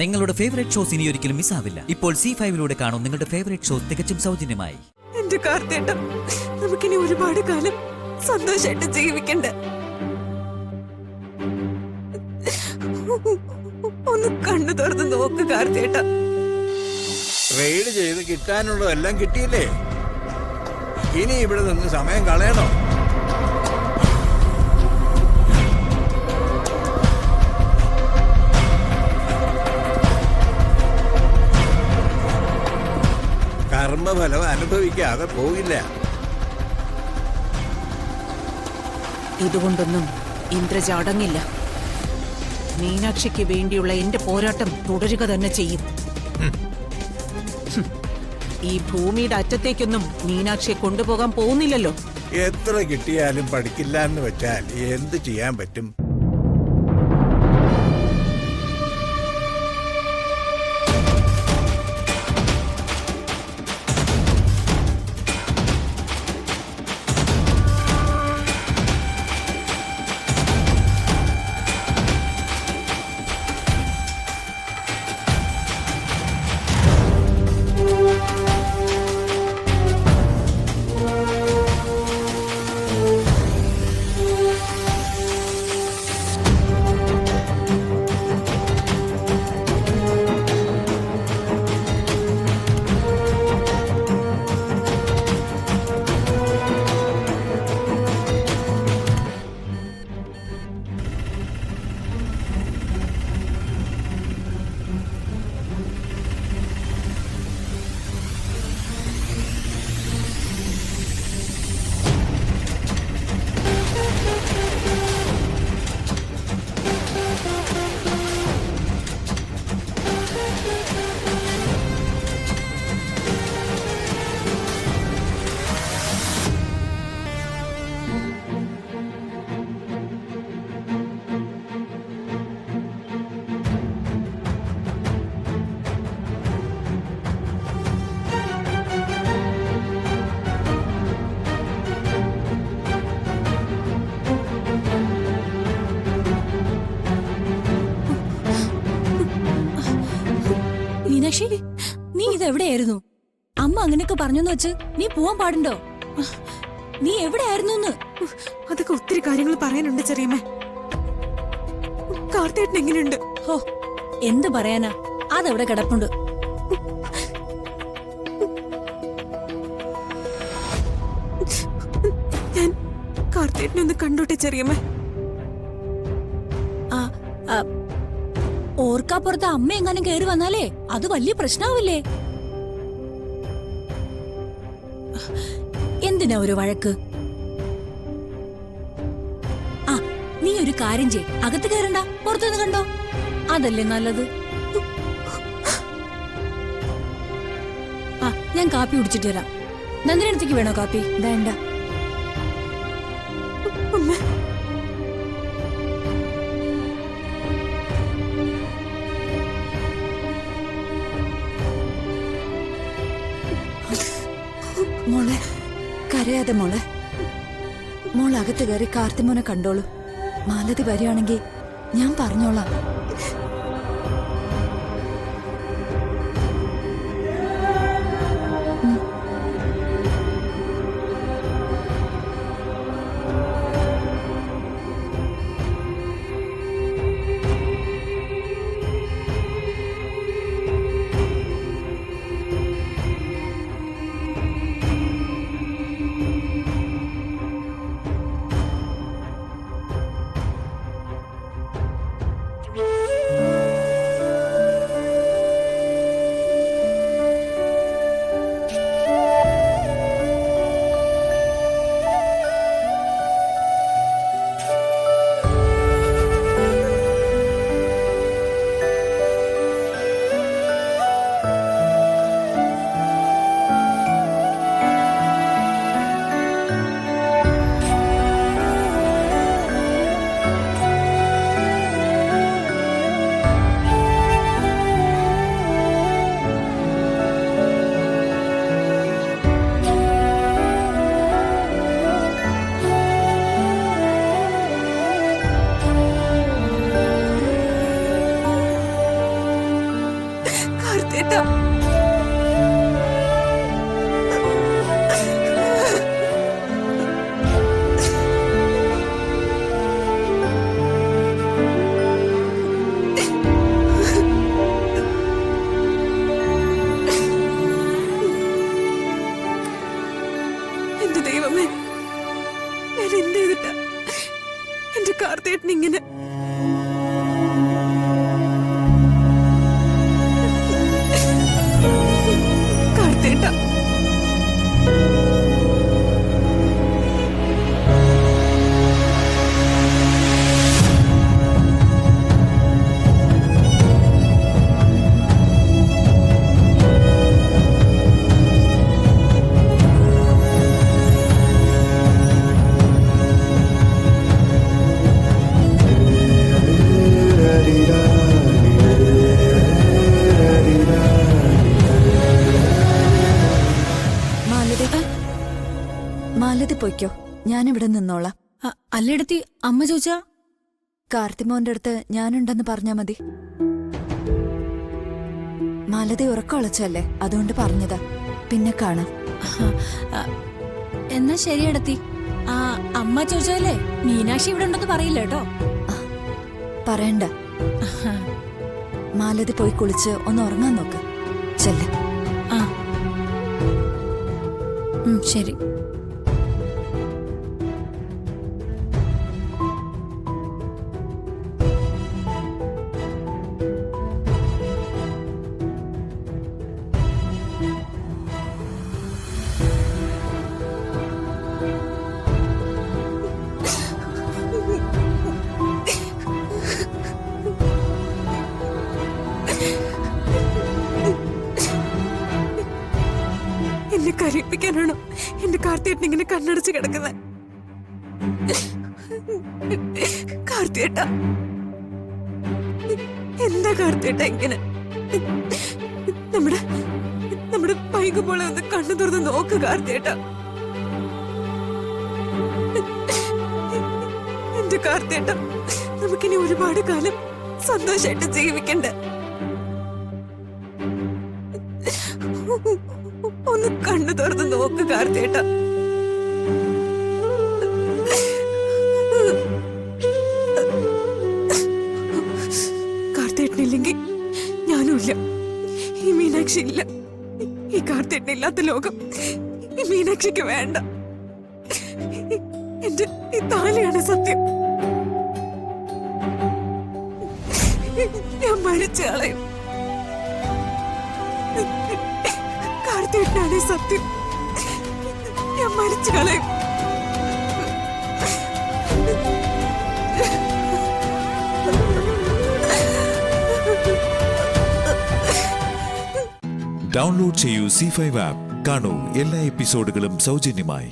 നിങ്ങളുടെ favourite shows ഇനി ഒരിക്കലും മിസ്സാവില്ല. ഇപ്പോൾ C5 കാണും നിങ്ങളുടെ ഫേവറേറ്റ് ഷോസ് തികച്ചും സൗജന്യമായി. എന്റെ കാർത്തേട്ടൻ, നമുക്കിനി ഒരുപാട് കാലം സന്തോഷമായിട്ട് ജീവിക്കണ്ട. ഒന്ന് കണ്ണു തുറന്ന് നോക്ക് കാർത്തേട്ട. റെയ്ഡ് ചെയ്ത് കിട്ടാനുള്ളതെല്ലാം കിട്ടിയില്ലേ? ഇനി ഇവിടെ നിന്ന് സമയം കളയണോ? കർമ്മഫലം അനുഭവിക്കാതെ പോകില്ല. ഇതുകൊണ്ടൊന്നും ഇന്ദ്രജ അടങ്ങില്ല. മീനാക്ഷിക്ക് വേണ്ടിയുള്ള എന്റെ പോരാട്ടം തുടരുക തന്നെ ചെയ്യും. ഈ ഭൂമിയുടെ അറ്റത്തേക്കൊന്നും മീനാക്ഷിയെ കൊണ്ടുപോകാൻ പോകുന്നില്ലല്ലോ. എത്ര കിട്ടിയാലും പഠിക്കില്ല എന്ന് വെച്ചാൽ എന്ത് ചെയ്യാൻ പറ്റും? മീനാക്ഷി, നീ ഇതെവിടെയായിരുന്നു? അമ്മ അങ്ങനെയൊക്കെ പറഞ്ഞെന്ന് വെച്ച് നീ പോവാൻ പാടുണ്ടോ? നീ എവിടെയായിരുന്നു? അതൊക്കെ ഒത്തിരി കാര്യങ്ങൾ പറയാനുണ്ട് ചെറിയമ്മ. കാർത്തേട്ടൻ എങ്ങനെയുണ്ട്? ഹോ, എന്ത് പറയാനാ, അതെവിടെ കിടപ്പുണ്ട്. ഞാൻ കാർത്തേട്ടനെ ഒന്ന് കണ്ടോട്ടെ ചെറിയമ്മ. ഓർക്കാപ്പുറത്ത് അമ്മ എങ്ങാനും കയറി വന്നാലേ അത് വലിയ പ്രശ്നാവില്ലേ? എന്തിനാ ഒരു വഴക്ക്? ആ, നീ ഒരു കാര്യം ചെയ്, അകത്ത് കയറണ്ട, പുറത്തുനിന്ന് കണ്ടോ, അതല്ലേ നല്ലത്. ആ, ഞാൻ കാപ്പി കുടിച്ചിട്ട് വരാം. നന്ദിനടുത്തേക്ക് വേണോ കാപ്പി? വേണ്ട. മോളെ, കരയാതെ മോളെ. മോൾ അകത്ത് കയറി കാർത്തിമോനെ കണ്ടോളൂ. മാലതി വരികയാണെങ്കിൽ ഞാൻ പറഞ്ഞോളാം. കാർത്തേട്ട. എന്റെ ദൈവമേ, ഞാൻ എന്ത് ചെയ്തിട്ട എന്റെ കാർത്തേട്ടൻ ഇങ്ങനെ? കാർത്തേട്ട, മാലതി പൊയ്ക്കോ, ഞാനിവിടെ നിന്നോളാം. അല്ലെടുത്തി അമ്മ ചോദിച്ചാ കാർത്തിമോന്റെ അടുത്ത് ഞാനുണ്ടെന്ന് പറഞ്ഞാ മതി. മാലതി ഉറക്കളച്ചല്ലേ, അതുകൊണ്ട് പറഞ്ഞതാ. പിന്നെ കാണാം. എന്നാ ശരിയെടുത്തി. ആ അമ്മ ചോദിച്ചാലേ മീനാക്ഷി ഇവിടെ ഉണ്ടെന്ന് പറയില്ല കേട്ടോ. പറയണ്ട. മാലതി പോയി കുളിച്ച് ഒന്ന് ഉറങ്ങാൻ നോക്ക്. ചെല്ല്. ആ ശരി. എന്നെ കരയിപ്പിക്കാനാണോ എന്റെ കാർത്തിയേട്ടൻ ഇങ്ങനെ കണ്ണടച്ച് കിടക്കുന്നത്? കാർത്തിയേട്ട, എന്താ കാർത്തിയേട്ട ഇങ്ങനെ? നമ്മുടെ വൈകുമ്പോളെ ഒന്ന് കണ്ണു തുറന്ന് നോക്ക് കാർത്തിയേട്ട. എന്റെ കാർത്തിയേട്ട, നമുക്കിനി ഒരുപാട് കാലം സന്തോഷമായിട്ട് ജീവിക്കണ്ടേ? ഒന്ന് കണ്ണു തുറന്ന് നോക്ക് കാർത്തിയേട്ട. കാർത്തിയേട്ടനില്ലെങ്കിൽ ഞാനും ഇല്ല, ഈ മീനാക്ഷി ഇല്ല. ഈ കാർത്തിയേട്ടനില്ലാത്ത ലോകം ഈ മീനാക്ഷിക്ക് വേണ്ട. എന്റെ ഈ താലിയാണ് സത്യം. ഞാൻ മരിച്ചു കളയും. കാർത്തിയേട്ടനാണ് സത്യം. ഞാൻ മരിച്ചു കളയും. ഡൗൺലോഡ് ചെയ്യൂ C5 ആപ്പ്. കാണൂ എല്ലാ എപ്പിസോഡുകളും സൗജന്യമായി.